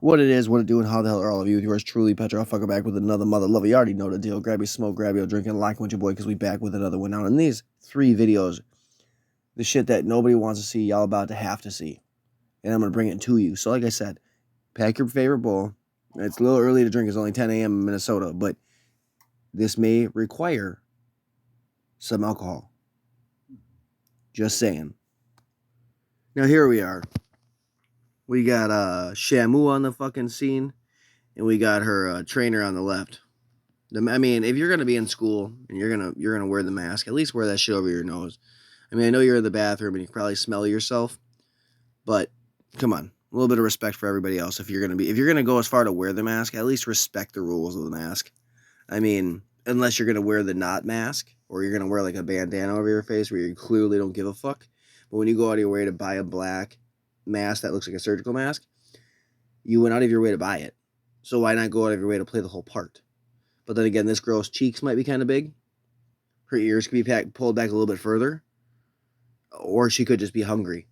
What it is, what it doing, how the hell are all of you? With yours truly, Petra. I'll fucker back with another mother lover. You already know the deal. Grab your smoke, grab your drink, and lock with your boy, because we back with another one. Now, in these 3 videos, the shit that nobody wants to see, y'all about to have to see. And I'm going to bring it to you. So, like I said, pack your favorite bowl. It's a little early to drink. It's only 10 a.m. in Minnesota, but this may require some alcohol. Just saying. Now, here we are. We got Shamu on the fucking scene, and we got her trainer on the left. I mean, if you're gonna be in school and you're gonna wear the mask, at least wear that shit over your nose. I mean, I know you're in the bathroom and you can probably smell yourself, but come on, a little bit of respect for everybody else. If you're gonna go as far to wear the mask, at least respect the rules of the mask. I mean, unless you're gonna wear the not mask or you're gonna wear like a bandana over your face where you clearly don't give a fuck. But when you go out of your way to buy a black mask that looks like a surgical mask, you went out of your way to buy it. So why not go out of your way to play the whole part? But then again, this girl's cheeks might be kind of big. Her ears could be pulled back a little bit further. Or she could just be hungry.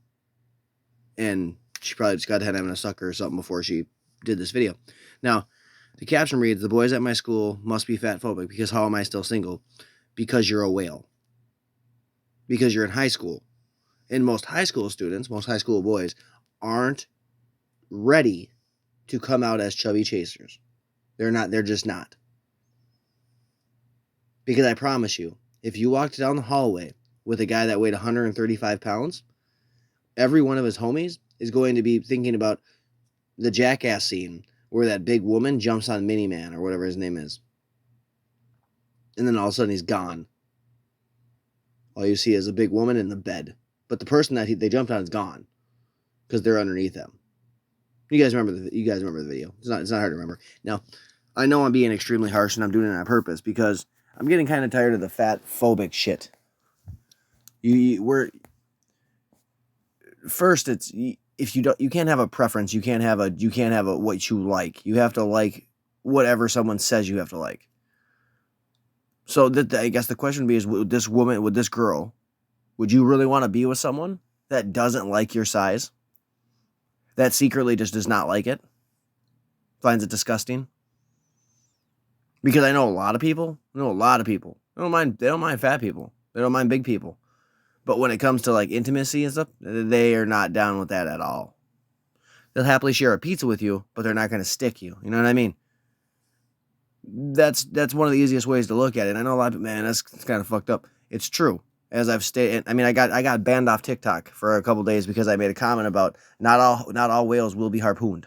And she probably just got done having a sucker or something before she did this video. Now, the caption reads, "The boys at my school must be fatphobic because how am I still single? Because you're a whale. Because you're in high school. And most high school students, most high school boys, aren't ready to come out as chubby chasers. They're just not. Because I promise you, if you walked down the hallway with a guy that weighed 135 pounds, every one of his homies is going to be thinking about the Jackass scene where that big woman jumps on Miniman or whatever his name is. And then all of a sudden he's gone. All you see is a big woman in the bed. But the person that they jumped on is gone because they're underneath them. You guys remember the video. It's not hard to remember. Now, I know I'm being extremely harsh and I'm doing it on purpose because I'm getting kind of tired of the fatphobic shit. First, it's if you can't have a preference, you can't have a what you like. You have to like whatever someone says you have to like. So I guess the question would be: would this girl, would you really want to be with someone that doesn't like your size? That secretly just does not like it, finds it disgusting. Because I know a lot of people. They don't mind fat people. They don't mind big people. But when it comes to like intimacy and stuff, they are not down with that at all. They'll happily share a pizza with you, but they're not going to stick you. You know what I mean? That's one of the easiest ways to look at it. I know a lot of that's kind of fucked up. It's true. As I've stated, I mean, I got banned off TikTok for a couple days because I made a comment about not all whales will be harpooned.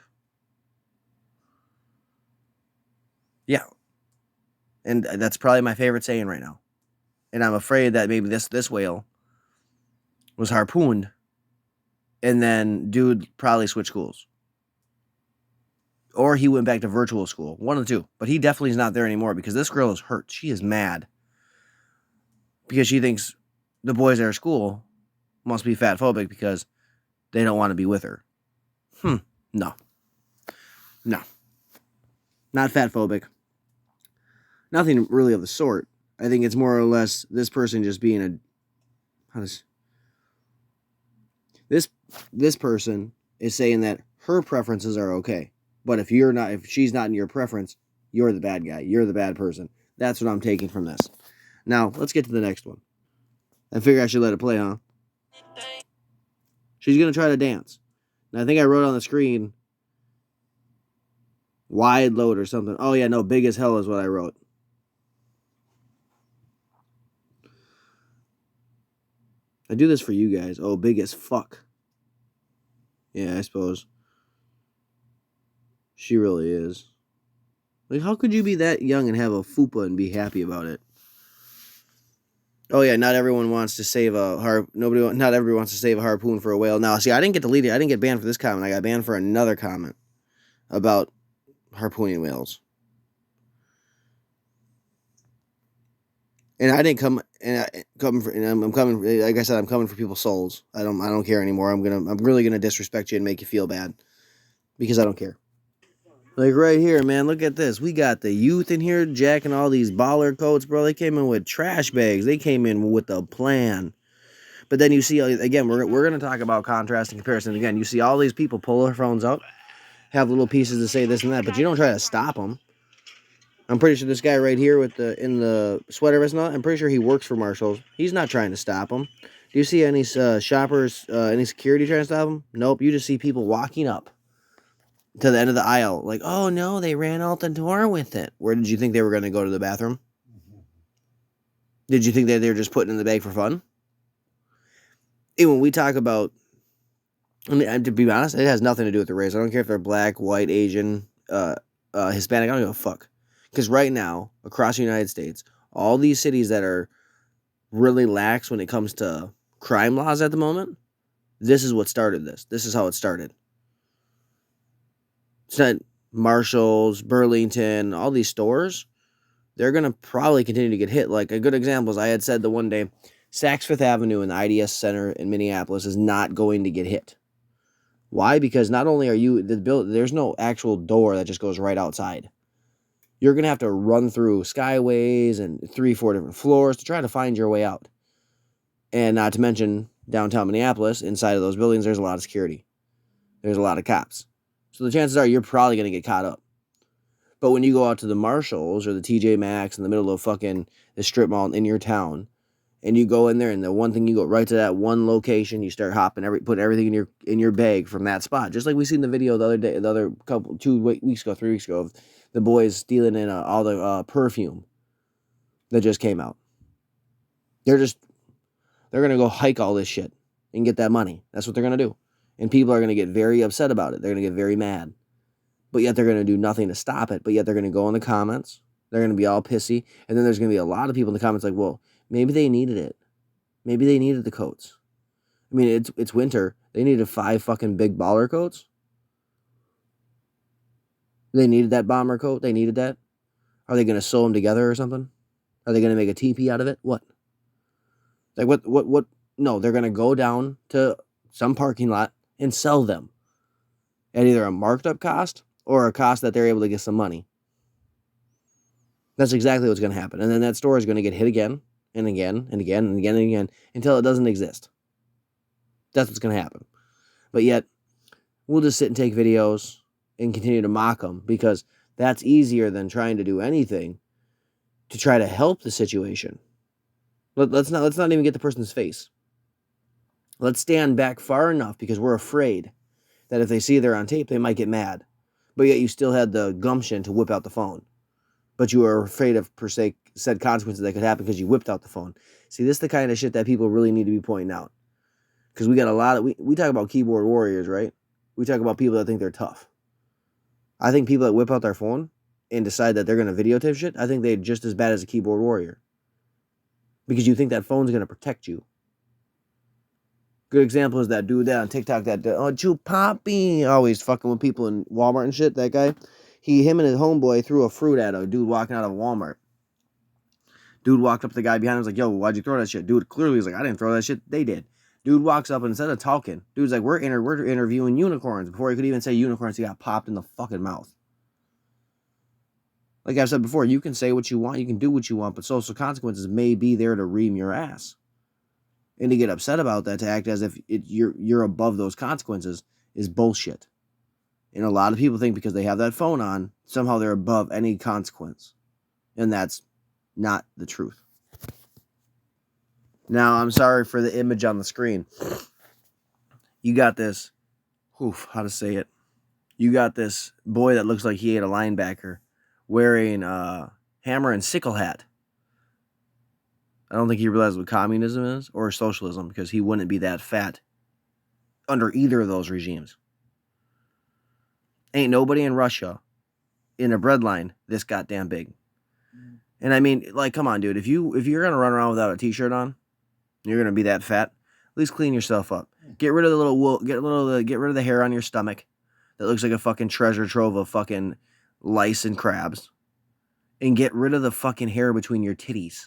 Yeah. And that's probably my favorite saying right now. And I'm afraid that maybe this whale was harpooned, and then dude probably switched schools. Or he went back to virtual school. One of the two. But he definitely is not there anymore because this girl is hurt. She is mad. Because she thinks the boys at her school must be fatphobic because they don't want to be with her. No. Not fatphobic. Nothing really of the sort. I think it's more or less this person just being this person is saying that her preferences are okay. But if she's not in your preference, you're the bad guy. You're the bad person. That's what I'm taking from this. Now, let's get to the next one. I figure I should let it play, huh? She's going to try to dance. And I think I wrote on the screen wide load or something. Oh, yeah, no, big as hell is what I wrote. I do this for you guys. Oh, big as fuck. Yeah, I suppose. She really is. Like, how could you be that young and have a fupa and be happy about it? Oh yeah, not everyone wants to save a not everybody wants to save a harpoon for a whale. Now, see, I didn't get deleted. I didn't get banned for this comment. I got banned for another comment about harpooning whales. And I didn't come I'm coming, like I said, I'm coming for people's souls. I don't care anymore. I'm really gonna disrespect you and make you feel bad because I don't care. Like right here, man, look at this. We got the youth in here jacking all these baller coats, bro. They came in with trash bags. They came in with a plan. But then you see, again, we're going to talk about contrast and comparison. Again, you see all these people pull their phones out, have little pieces to say this and that, but you don't try to stop them. I'm pretty sure this guy right here with in the sweater vest and all, I'm pretty sure he works for Marshalls. He's not trying to stop them. Do you see any shoppers, any security trying to stop them? Nope. You just see people walking up to the end of the aisle, like, oh no, they ran out the door with it. Where did you think they were going to go to the bathroom? Did you think that they were just putting it in the bag for fun? And when we talk about, I mean, to be honest, it has nothing to do with the race. I don't care if they're black, white, Asian, Hispanic. I don't give a fuck. Because right now, across the United States, all these cities that are really lax when it comes to crime laws at the moment, this is what started this. This is how it started. It's not Marshalls, Burlington, all these stores. They're going to probably continue to get hit. Like a good example is I had said the one day, Saks Fifth Avenue in the IDS Center in Minneapolis is not going to get hit. Why? Because not only are you, there's no actual door that just goes right outside. You're going to have to run through skyways and 3-4 different floors to try to find your way out. And not to mention downtown Minneapolis, inside of those buildings, there's a lot of security. There's a lot of cops. So the chances are you're probably going to get caught up. But when you go out to the Marshalls or the TJ Maxx in the middle of fucking the strip mall in your town, and you go in there and the one thing you go right to that one location, you start hopping, put everything in your bag from that spot. Just like we seen the video the other day, 3 weeks ago of the boys stealing in all the perfume that just came out. They're going to go hike all this shit and get that money. That's what they're going to do. And people are going to get very upset about it. They're going to get very mad. But yet they're going to do nothing to stop it. But yet they're going to go in the comments. They're going to be all pissy. And then there's going to be a lot of people in the comments like, well, maybe they needed it. Maybe they needed the coats. I mean, it's winter. They needed 5 fucking big baller coats. They needed that bomber coat. They needed that. Are they going to sew them together or something? Are they going to make a teepee out of it? What? Like what? No, they're going to go down to some parking lot and sell them at either a marked up cost or a cost that they're able to get some money. That's exactly what's going to happen. And then that store is going to get hit again and again and again and again and again until it doesn't exist. That's what's going to happen. But yet, we'll just sit and take videos and continue to mock them because that's easier than trying to do anything to try to help the situation. Let's not even get the person's face. Let's stand back far enough because we're afraid that if they see they're on tape, they might get mad. But yet you still had the gumption to whip out the phone. But you were afraid of, per se, said consequences that could happen because you whipped out the phone. See, this is the kind of shit that people really need to be pointing out. Because we got a lot of, we talk about keyboard warriors, right? We talk about people that think they're tough. I think people that whip out their phone and decide that they're going to videotape shit, I think they're just as bad as a keyboard warrior. Because you think that phone's going to protect you. Good example is that dude that on TikTok that, Chew Poppy, always fucking with people in Walmart and shit, that guy. Him and his homeboy threw a fruit at a dude walking out of Walmart. Dude walked up to the guy behind him and was like, yo, why'd you throw that shit? Dude clearly was like, I didn't throw that shit. They did. Dude walks up and instead of talking, dude's like, we're interviewing unicorns. Before he could even say unicorns, he got popped in the fucking mouth. Like I've said before, you can say what you want, you can do what you want, but social consequences may be there to ream your ass. And to get upset about that, to act as if you're above those consequences, is bullshit. And a lot of people think because they have that phone on, somehow they're above any consequence. And that's not the truth. Now, I'm sorry for the image on the screen. You got this, how to say it? You got this boy that looks like he ate a linebacker wearing a hammer and sickle hat. I don't think he realizes what communism is or socialism because he wouldn't be that fat under either of those regimes. Ain't nobody in Russia in a breadline this goddamn big. And I mean, like, come on, dude. If you're gonna run around without a t-shirt on, you're gonna be that fat. At least clean yourself up. Get rid of the little wool. Get rid of the hair on your stomach that looks like a fucking treasure trove of fucking lice and crabs, and get rid of the fucking hair between your titties.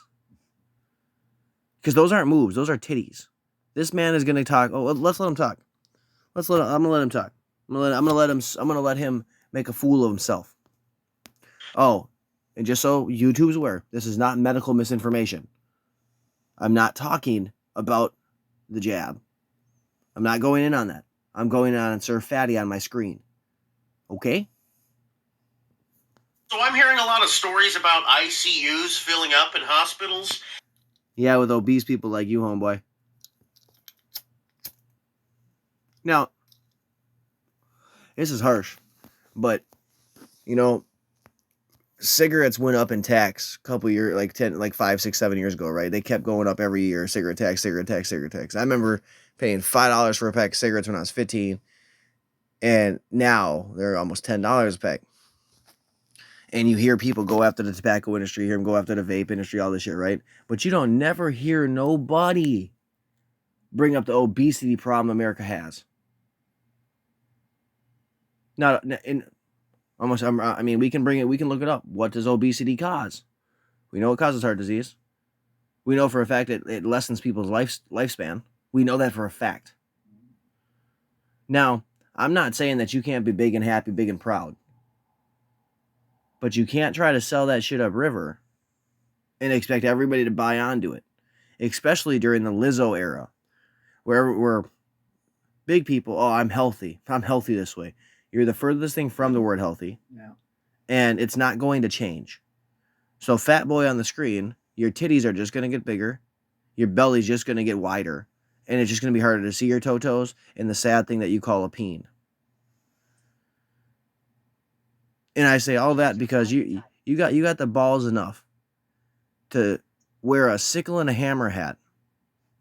Because those aren't moves. Those are titties. This man is gonna talk. Oh, let's let him talk. I'm gonna let him talk. I'm gonna let him make a fool of himself. Oh, and just so YouTube's aware, this is not medical misinformation. I'm not talking about the jab. I'm not going in on that. I'm going on Sir Fatty on my screen. Okay? So I'm hearing a lot of stories about ICUs filling up in hospitals. Yeah, with obese people like you, homeboy. Now, this is harsh, but, you know, cigarettes went up in tax a couple years, like 10, like 5, 6, 7 years ago, right? They kept going up every year. Cigarette tax, cigarette tax, cigarette tax. I remember paying $5 for a pack of cigarettes when I was 15, and now they're almost $10 a pack. And you hear people go after the tobacco industry, hear them go after the vape industry, all this shit, right? But you don't never hear nobody bring up the obesity problem America has. Not in almost. I mean, we can bring it. We can look it up. What does obesity cause? We know it causes heart disease. We know for a fact that it lessens people's lifespan. We know that for a fact. Now, I'm not saying that you can't be big and happy, big and proud, but you can't try to sell that shit upriver and expect everybody to buy onto it, especially during the Lizzo era, where big people, oh, I'm healthy this way. You're the furthest thing from the word healthy, Yeah. and it's not going to change. So, fat boy on the screen, your titties are just going to get bigger, your belly's just going to get wider, and it's just going to be harder to see your toe-toes and the sad thing that you call a peen. And I say all that because you got the balls enough to wear a sickle and a hammer hat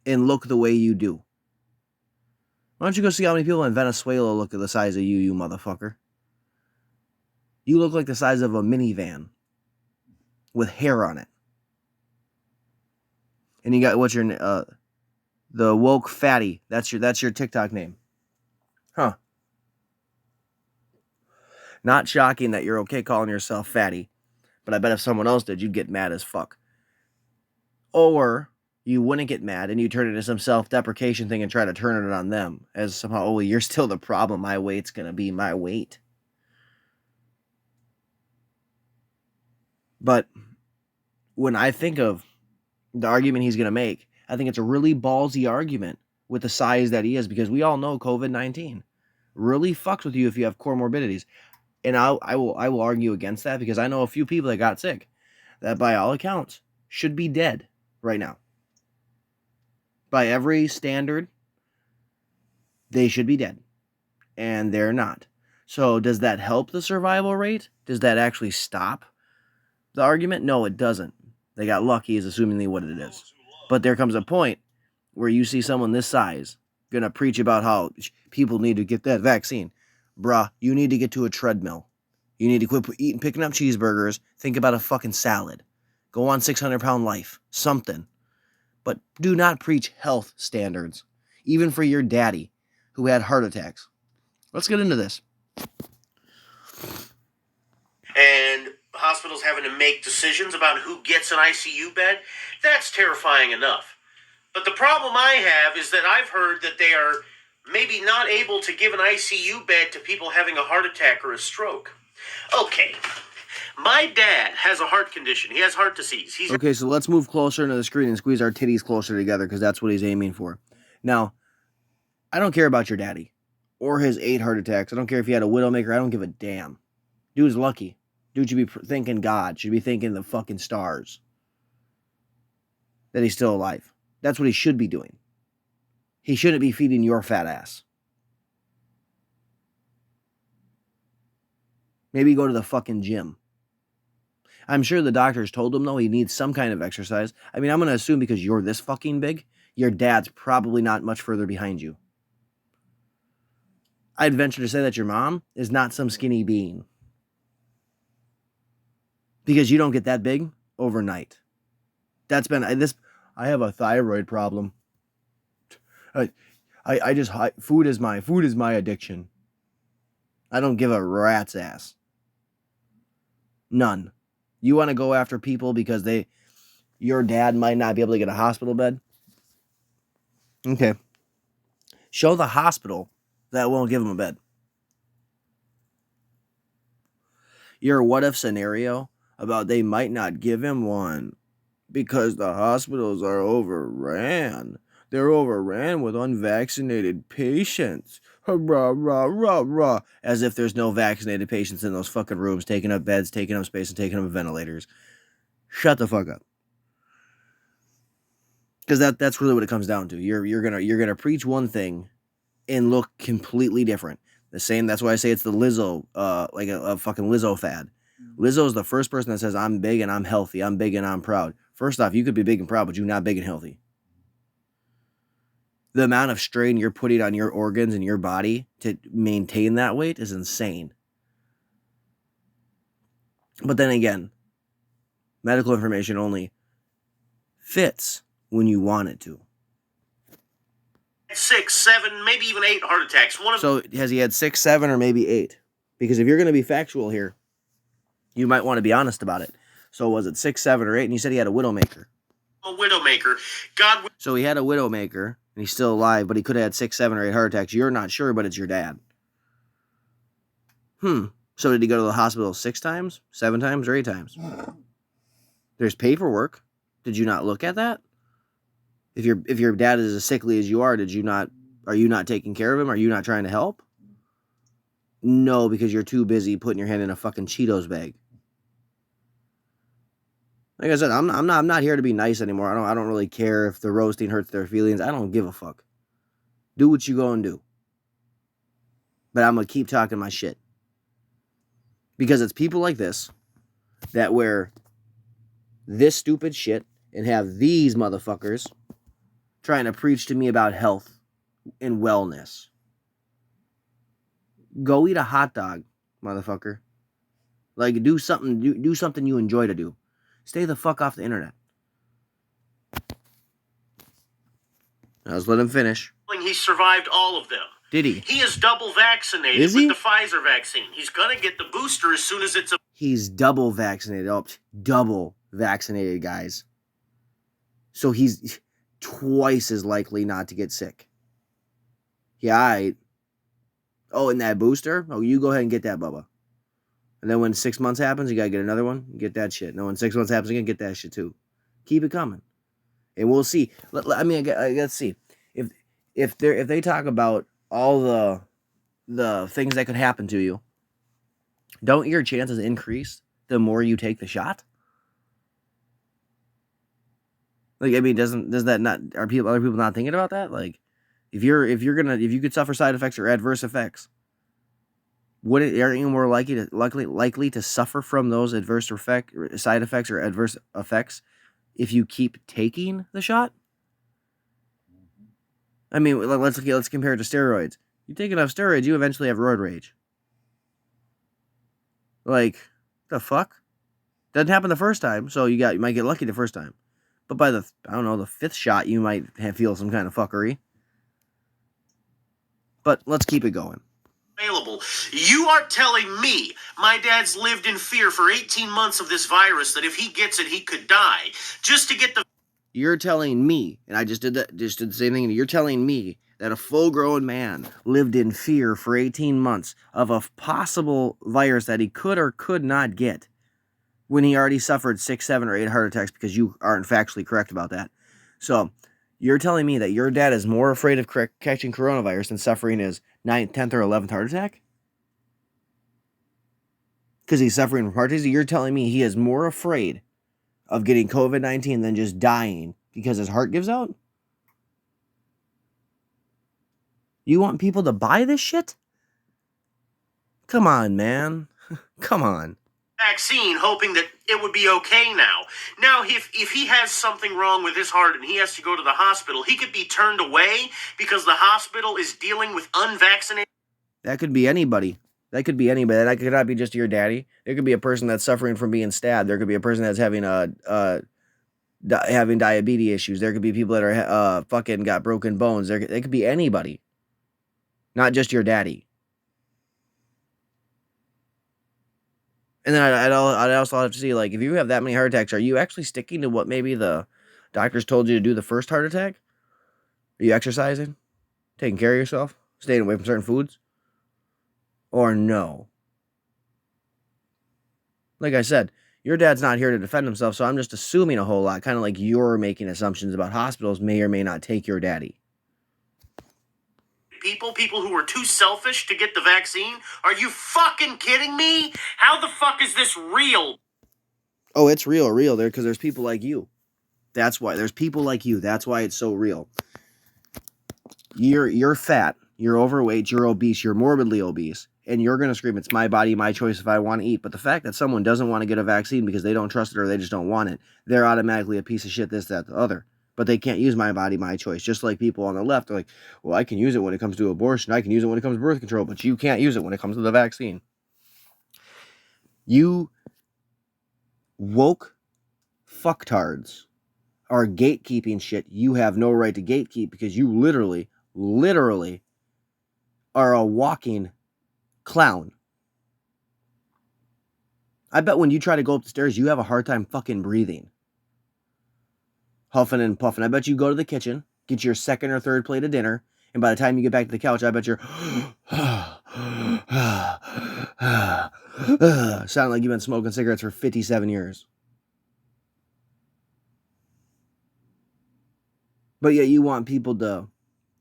and look the way you do. Why don't you go see how many people in Venezuela look at the size of you, you motherfucker? You look like the size of a minivan with hair on it. And you got what's your the woke fatty. That's your TikTok name. Huh. Not shocking that you're okay calling yourself fatty, but I bet if someone else did, you'd get mad as fuck. Or you wouldn't get mad and you turn it into some self-deprecation thing and try to turn it on them as somehow, oh, you're still the problem. My weight's going to be my weight. But when I think of the argument he's going to make, I think it's a really ballsy argument with the size that he is, because we all know COVID-19 really fucks with you if you have comorbidities. And I will argue against that, because I know a few people that got sick that by all accounts should be dead right now. By every standard, they should be dead. And they're not. So does that help the survival rate? Does that actually stop the argument? No, it doesn't. They got lucky is assumingly what it is. But there comes a point where you see someone this size gonna preach about how people need to get that vaccine. Bruh, you need to get to a treadmill. You need to quit picking up cheeseburgers. Think about a fucking salad. Go on 600-pound life. Something. But do not preach health standards. Even for your daddy who had heart attacks. Let's get into this. And hospitals having to make decisions about who gets an ICU bed, that's terrifying enough. But the problem I have is that I've heard that they are maybe not able to give an ICU bed to people having a heart attack or a stroke. Okay, my dad has a heart condition. He has heart disease. Okay, so let's move closer into the screen and squeeze our titties closer together, because that's what he's aiming for. Now, I don't care about your daddy or his 8 heart attacks. I don't care if he had a widowmaker. I don't give a damn. Dude's lucky. Dude should be thanking God. Should be thanking the fucking stars that he's still alive. That's what he should be doing. He shouldn't be feeding your fat ass. Maybe go to the fucking gym. I'm sure the doctors told him, though, he needs some kind of exercise. I mean, I'm going to assume because you're this fucking big, your dad's probably not much further behind you. I'd venture to say that your mom is not some skinny being, because you don't get that big overnight. That's been this. I have a thyroid problem. Food is my addiction. I don't give a rat's ass. None. You want to go after people because your dad might not be able to get a hospital bed? Okay. Show the hospital that won't give him a bed. Your what if scenario about they might not give him one because the hospitals are overran. They're overran with unvaccinated patients. Rah, rah, rah, rah, as if there's no vaccinated patients in those fucking rooms, taking up beds, taking up space, and taking up ventilators. Shut the fuck up. Because that's really what it comes down to. You're gonna preach one thing and look completely different. The same. That's why I say it's the Lizzo, like a fucking Lizzo fad. Lizzo is the first person that says I'm big and I'm healthy. I'm big and I'm proud. First off, you could be big and proud, but you're not big and healthy. The amount of strain you're putting on your organs and your body to maintain that weight is insane. But then again, medical information only fits when you want it to. 6, 7, maybe even 8 heart attacks. So has he had 6, 7, or maybe 8? Because if you're going to be factual here, you might want to be honest about it. So was it 6, 7, or 8? And you said he had a widowmaker. A widowmaker. So he had a widowmaker, and he's still alive, but he could have had 6, 7, or 8 heart attacks. You're not sure, but it's your dad. So did he go to the hospital 6 times, 7 times, or 8 times? There's paperwork. Did you not look at that? If your dad is as sickly as you are, are you not taking care of him? Are you not trying to help? No, because you're too busy putting your hand in a fucking Cheetos bag. Like I said, I'm not here to be nice anymore. I don't really care if the roasting hurts their feelings. I don't give a fuck. Do what you go and do. But I'm gonna keep talking my shit. Because it's people like this that wear this stupid shit and have these motherfuckers trying to preach to me about health and wellness. Go eat a hot dog, motherfucker. Like, do something you enjoy to do. Stay the fuck off the internet. Now let's let him finish. He survived all of them. Did he? He is double vaccinated with the Pfizer vaccine. He's going to get the booster as soon as it's a... He's double vaccinated. Oh, double vaccinated, guys. So he's twice as likely not to get sick. Yeah, Oh, and that booster? Oh, you go ahead and get that, Bubba. And then when 6 months happens, you got to get another one. Get that shit. No, when 6 months happens again, get that shit too. Keep it coming. And we'll see. Let's see. If they talk about all the things that could happen to you, don't your chances increase the more you take the shot? Like, I mean, does that not, are other people not thinking about that? Like, if you could suffer side effects or adverse effects, aren't you more likely to suffer from those side effects or adverse effects if you keep taking the shot? I mean, let's compare it to steroids. You take enough steroids, you eventually have roid rage. Like, the fuck? Doesn't happen the first time, so you might get lucky the first time. But by the 5th shot, you might feel some kind of fuckery. But let's keep it going. Available. You are telling me my dad's lived in fear for 18 months of this virus, that if he gets it, he could die, just to get the... You're telling me, and I just did the same thing, you're telling me that a full-grown man lived in fear for 18 months of a possible virus that he could or could not get when he already suffered 6, 7, or 8 heart attacks, because you aren't factually correct about that. So, you're telling me that your dad is more afraid of catching coronavirus than suffering his 9th, 10th, or 11th heart attack? Because he's suffering from heart disease? You're telling me he is more afraid of getting COVID-19 than just dying because his heart gives out? You want people to buy this shit? Come on, man. Come on. Vaccine, hoping that it would be okay now. Now, if he has something wrong with his heart and he has to go to the hospital, he could be turned away because the hospital is dealing with unvaccinated... That could be anybody. That could be anybody. That could not be just your daddy. There could be a person that's suffering from being stabbed. There could be a person that's having having diabetes issues. There could be people that are fucking got broken bones. It could be anybody. Not just your daddy. And then I'd also have to see, like, if you have that many heart attacks, are you actually sticking to what maybe the doctors told you to do the first heart attack? Are you exercising? Taking care of yourself? Staying away from certain foods? Or no? Like I said, your dad's not here to defend himself, so I'm just assuming a whole lot, kind of like you're making assumptions about hospitals may or may not take your daddy. people who were too selfish to get the vaccine? Are you fucking kidding me? How the fuck is this real? Oh, it's real there, because there's people like you. That's why. There's people like you. That's why it's so real. You're fat, you're overweight, you're obese, you're morbidly obese, and you're going to scream, it's my body, my choice if I want to eat. But the fact that someone doesn't want to get a vaccine because they don't trust it or they just don't want it, they're automatically a piece of shit, this, that, the other. But they can't use my body, my choice. Just like people on the left are like, well, I can use it when it comes to abortion, I can use it when it comes to birth control, but you can't use it when it comes to the vaccine. You woke fucktards are gatekeeping shit you have no right to gatekeep, because you literally are a walking clown. I bet when you try to go up the stairs, you have a hard time fucking breathing. Huffing and puffing. I bet you go to the kitchen, get your second or third plate of dinner, and by the time you get back to the couch, I bet you're sounding like you've been smoking cigarettes for 57 years. But yet you want people to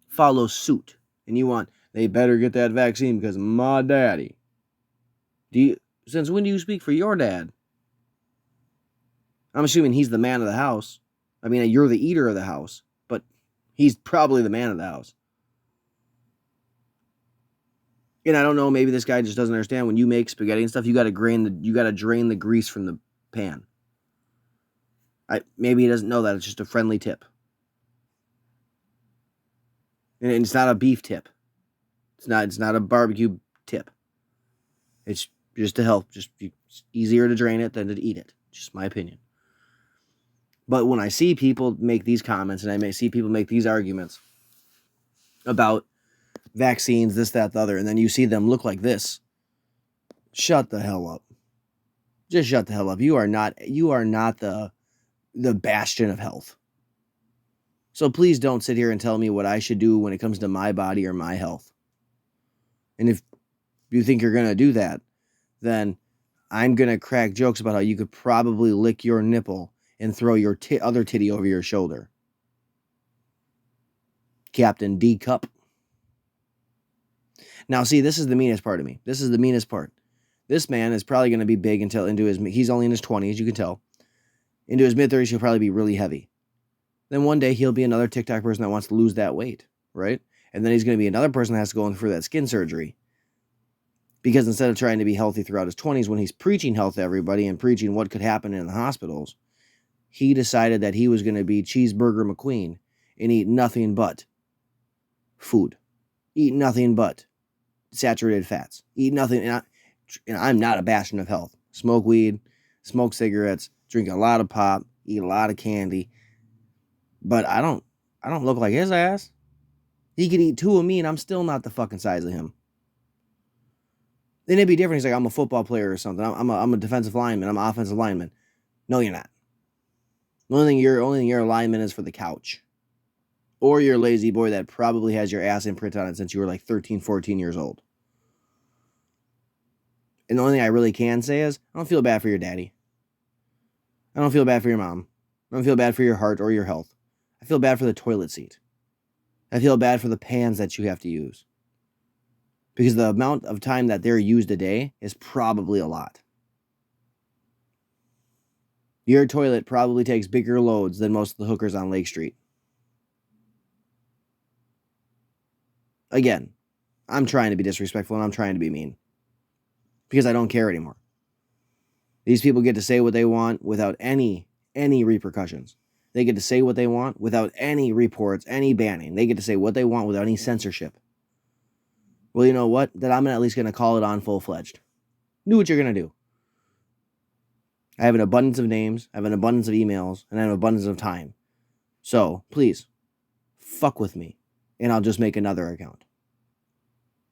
follow suit. And you want, they better get that vaccine because my daddy. Since when do you speak for your dad? I'm assuming he's the man of the house. I mean, you're the eater of the house, but he's probably the man of the house. And I don't know, maybe this guy just doesn't understand, when you make spaghetti and stuff, you got to drain the grease from the pan. Maybe he doesn't know that. It's just a friendly tip. And it's not a beef tip. It's not a barbecue tip. It's just to help. It's easier to drain it than to eat it. Just my opinion. But when I see people make these comments, and I may see people make these arguments about vaccines, this, that, the other, and then you see them look like this, shut the hell up. Just shut the hell up. You are not the bastion of health. So please don't sit here and tell me what I should do when it comes to my body or my health. And if you think you're going to do that, then I'm going to crack jokes about how you could probably lick your nipple and throw your other titty over your shoulder. Captain D Cup. Now, see, this is the meanest part of me. This is the meanest part. This man is probably going to be big he's only in his 20s, you can tell. Into his mid-30s, he'll probably be really heavy. Then one day, he'll be another TikTok person that wants to lose that weight, right? And then he's going to be another person that has to go in for that skin surgery. Because instead of trying to be healthy throughout his 20s, when he's preaching health to everybody and preaching what could happen in the hospitals, he decided that he was going to be Cheeseburger McQueen and eat nothing but food. Eat nothing but saturated fats. Eat nothing. And I'm not a bastion of health. Smoke weed, smoke cigarettes, drink a lot of pop, eat a lot of candy. But I don't look like his ass. He could eat two of me and I'm still not the fucking size of him. Then it'd be different. He's like, I'm a football player or something. I'm a defensive lineman. I'm an offensive lineman. No, you're not. The only thing you're a lineman is for the couch. Or you're a lazy boy that probably has your ass imprint on it since you were like 13, 14 years old. And the only thing I really can say is, I don't feel bad for your daddy. I don't feel bad for your mom. I don't feel bad for your heart or your health. I feel bad for the toilet seat. I feel bad for the pans that you have to use. Because the amount of time that they're used a day is probably a lot. Your toilet probably takes bigger loads than most of the hookers on Lake Street. Again, I'm trying to be disrespectful and I'm trying to be mean. Because I don't care anymore. These people get to say what they want without any repercussions. They get to say what they want without any reports, any banning. They get to say what they want without any censorship. Well, you know what? Then I'm at least going to call it on full-fledged. Do what you're going to do. I have an abundance of names, I have an abundance of emails, and I have an abundance of time. So, please, fuck with me, and I'll just make another account.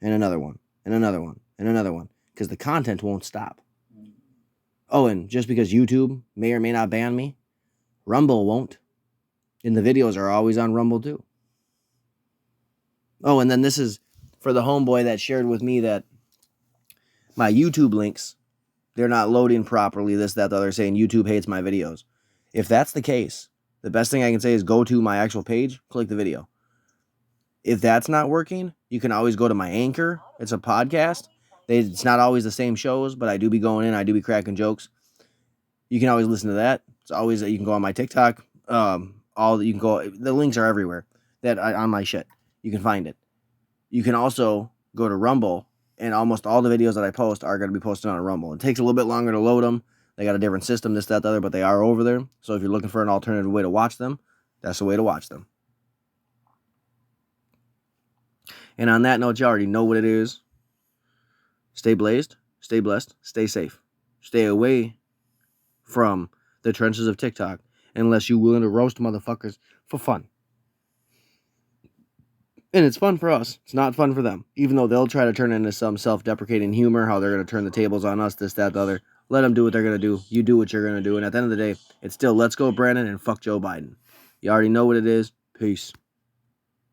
And another one, and another one, and another one. Because the content won't stop. Oh, and just because YouTube may or may not ban me, Rumble won't. And the videos are always on Rumble too. Oh, and then this is for the homeboy that shared with me that my YouTube links, they're not loading properly, this, that, the other, saying YouTube hates my videos. If that's the case, the best thing I can say is go to my actual page, click the video. If that's not working, you can always go to my Anchor. It's a podcast. It's not always the same shows, but I do be going in. I do be cracking jokes. You can always listen to that. It's always you can go on my TikTok. You can go. The links are everywhere. On my shit. You can find it. You can also go to Rumble, and almost all the videos that I post are going to be posted on Rumble. It takes a little bit longer to load them. They got a different system, this, that, the other, but they are over there. So if you're looking for an alternative way to watch them, that's the way to watch them. And on that note, you already know what it is. Stay blazed, stay blessed, stay safe. Stay away from the trenches of TikTok unless you're willing to roast motherfuckers for fun. And it's fun for us. It's not fun for them. Even though they'll try to turn it into some self-deprecating humor, how they're going to turn the tables on us, this, that, the other. Let them do what they're going to do. You do what you're going to do. And at the end of the day, it's still let's go Brandon and fuck Joe Biden. You already know what it is. Peace.